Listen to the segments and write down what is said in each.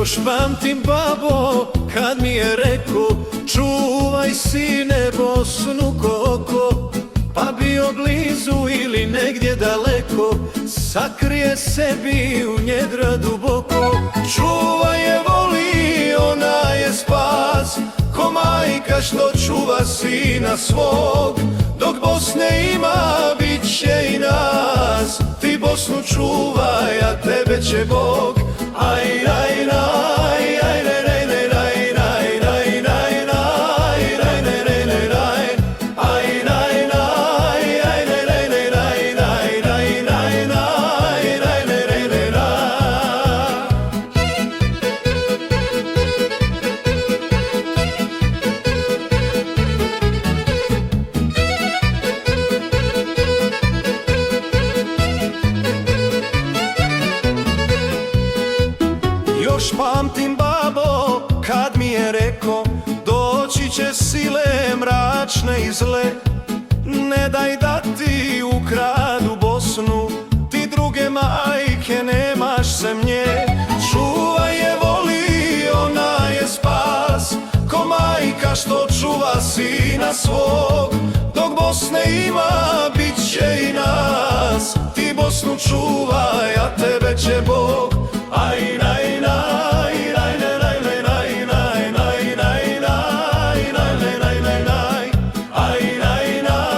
Još pamtim, babo, kad mi je reko: čuvaj sine Bosnu koko, pa bio blizu ili negdje daleko, sakrije sebi u njedra duboko. Čuvaj je, voli, ona je spas, ko majka što čuva sina svog. Dok Bosne ima, bit će i nas. Ti Bosnu čuvaj, a tebe će Bog. Aj, aj, aj, aj, aj, još pamtim, babo, kad mi je reko: doći će sile mračne i zle, ne daj da ti ukradu Bosnu, ti druge majke nemaš sem nje. Čuvaj je, voli, ona je spas, ko majka što čuva sina svog. Dok Bosne ima, bit će i nas. Ti Bosnu čuvaj, a tebe će Bog. Aj, naj, naj, naj, naj, naj, naj, naj, naj, naj, naj, naj, naj, naj, naj, aj, naj, naj,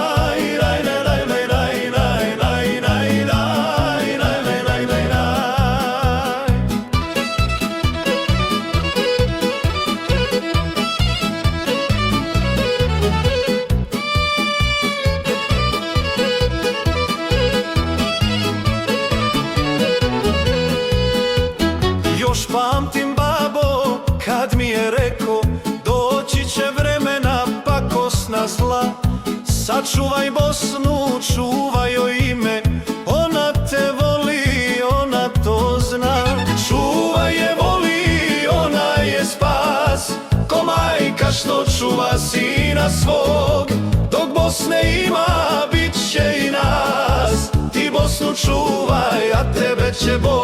naj, naj, naj, naj, naj, naj, naj, naj, naj, naj, naj, naj. Još pamtim, babo, kad mi je reko: doći će vremena pakosna zla, sačuvaj Bosnu, čuvaj joj ime, ona te voli, ona to zna. Čuvaj je, voli, ona je spas, ko majka što čuva sina svog. Dok Bosne ima, bit će i nas. Ti Bosnu čuvaj, a tebe će Bog.